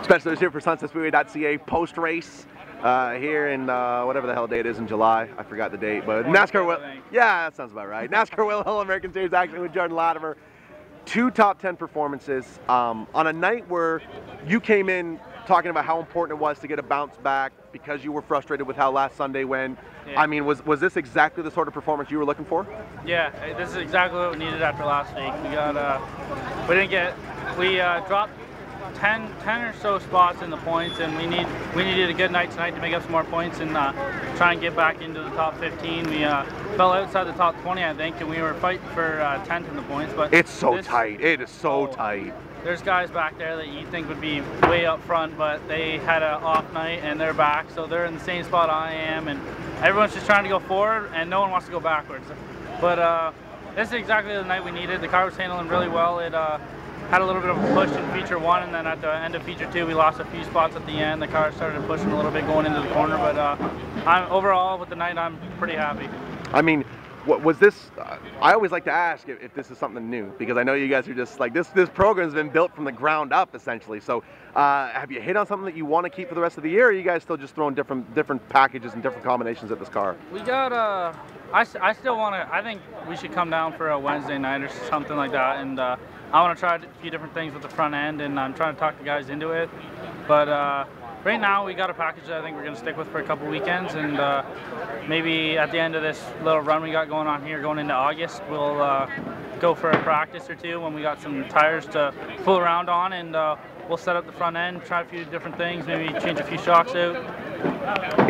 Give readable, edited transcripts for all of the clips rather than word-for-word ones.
Specialists here for Sunset Speedway.ca post-race here in whatever the hell day it is in July. I forgot the date, but NASCAR will. Yeah, that sounds about right. NASCAR Will All-American Series action with Jordan Latimer. 2 top 10 performances on a night where you came in talking about how important it was to get a bounce back because you were frustrated with how last Sunday went. Yeah. I mean, was this exactly the sort of performance you were looking for? Yeah, this is exactly what we needed after last week. We dropped 10 or so spots in the points, and we needed a good night tonight to make up some more points and try and get back into the top 15. We fell outside the top 20, I think, and we were fighting for 10th in the points. But it's so tight. It is so tight. There's guys back there that you think would be way up front, but they had an off night and they're back, so they're in the same spot I am, and everyone's just trying to go forward and no one wants to go backwards. But this is exactly the night we needed. The car was handling really well. It had a little bit of a push in feature 1, and then at the end of feature 2 we lost a few spots at the end. The car started pushing a little bit going into the corner, but overall with the night I'm pretty happy. I mean, what was this? I always like to ask if this is something new, because I know you guys are just like this program's been built from the ground up essentially. So have you hit on something that you want to keep for the rest of the year, or are you guys still just throwing different packages and different combinations at this car? We got I still want to, I think we should come down for a Wednesday night or something like that, and I want to try a few different things with the front end, and I'm trying to talk the guys into it. But right now we got a package that I think we're going to stick with for a couple weekends, and maybe at the end of this little run we got going on here going into August, we'll go for a practice or 2 when we got some tires to fool around on, and we'll set up the front end, try a few different things, maybe change a few shocks out.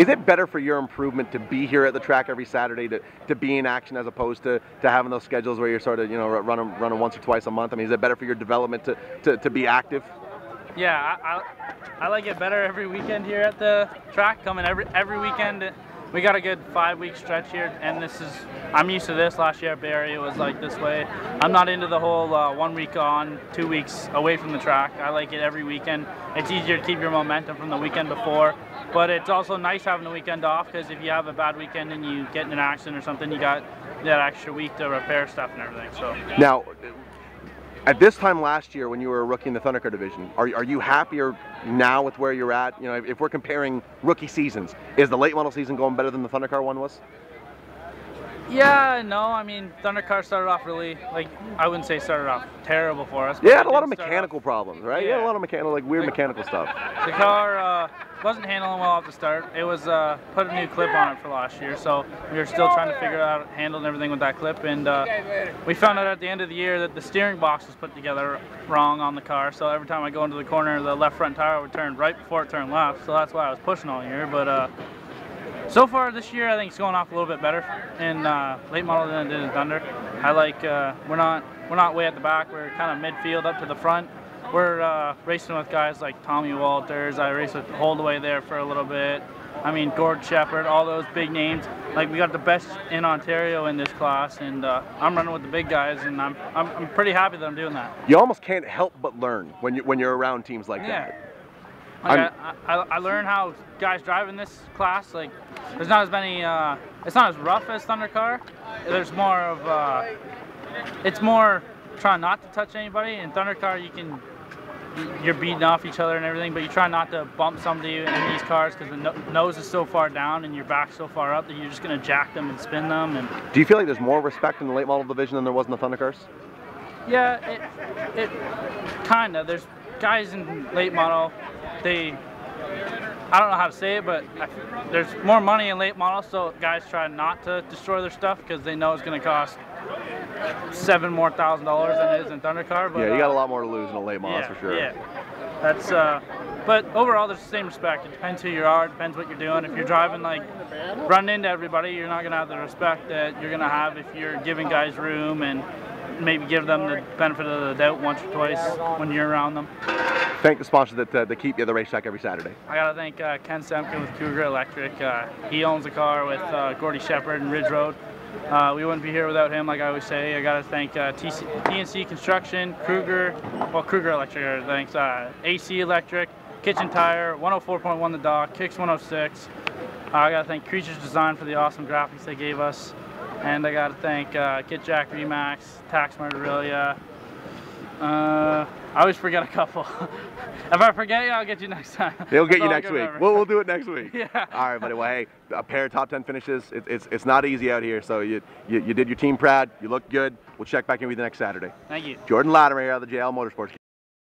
Is it better for your improvement to be here at the track every Saturday, to be in action, as opposed to having those schedules where you're sort of, you know, running once or twice a month? I mean, is it better for your development to be active? Yeah, I like it better every weekend here at the track. Coming every weekend. We got a good 5-week stretch here, and I'm used to this. Last year at Bay Area was like this way. I'm not into the whole 1 week on, 2 weeks away from the track. I like it every weekend. It's easier to keep your momentum from the weekend before, but it's also nice having the weekend off, because if you have a bad weekend and you get in an accident or something, you got that extra week to repair stuff and everything. So now, at this time last year when you were a rookie in the Thundercar division, are you happier now with where you're at? You know, if we're comparing rookie seasons, is the late model season going better than the Thundercar one was? Yeah, no, I mean, Thundercar started off really, like, I wouldn't say started off terrible for us. Yeah, it had a lot of mechanical problems, right? Yeah, a lot of mechanical, like weird mechanical stuff. The car wasn't handling well at the start. It was put a new clip on it for last year, so we were still trying to figure out handling everything with that clip, and we found out at the end of the year that the steering box was put together wrong on the car, so every time I go into the corner, the left front tire would turn right before it turned left, so that's why I was pushing all year. But so far this year, I think it's going off a little bit better in late model than it did in Thunder. I like we're not way at the back. We're kind of midfield up to the front. We're racing with guys like Tommy Walters. I raced with Holdaway there for a little bit. I mean, Gord Shepard, all those big names. Like, we got the best in Ontario in this class, and I'm running with the big guys, and I'm pretty happy that I'm doing that. You almost can't help but learn when you're around teams like that. Like I learned how guys drive in this class. Like, there's not as many, it's not as rough as Thundercar. There's more of, it's more trying not to touch anybody. In Thundercar, you're beating off each other and everything, but you try not to bump somebody in these cars, because the nose is so far down and your back's so far up that you're just going to jack them and spin them. And do you feel like there's more respect in the late model division than there was in the Thundercars? Yeah, it kind of. There's guys in late model, I don't know how to say it, but there's more money in late model, so guys try not to destroy their stuff because they know it's going to cost $7,000 more than it is in Thundercar. But, yeah, you got a lot more to lose in a late model, for sure. Yeah, that's. But overall, there's the same respect. It depends who you are, it depends what you're doing. If you're driving, like, running into everybody, you're not going to have the respect that you're going to have if you're giving guys room and maybe give them the benefit of the doubt once or twice when you're around them. Thank the sponsors that keep you at the racetrack every Saturday. I got to thank Ken Semkin with Cougar Electric. He owns the car with Gordy Shepard and Ridge Road. We wouldn't be here without him, like I always say. I got to thank TNC Construction, Cougar Electric, thanks, AC Electric, Kitchen Tire, 104.1 The Dock, Kicks 106. I got to thank Creatures Design for the awesome graphics they gave us. And I got to thank Get Jack Remax, Tax Margarilla, I always forget a couple. If I forget you, I'll get you next time. He'll get you next week. We'll do it next week. Yeah. All right, buddy. Well, hey, a pair of top 10 finishes. It's not easy out here. So you did your team proud. You looked good. We'll check back in with you next Saturday. Thank you. Jordan Latimer here out of the JL Motorsports.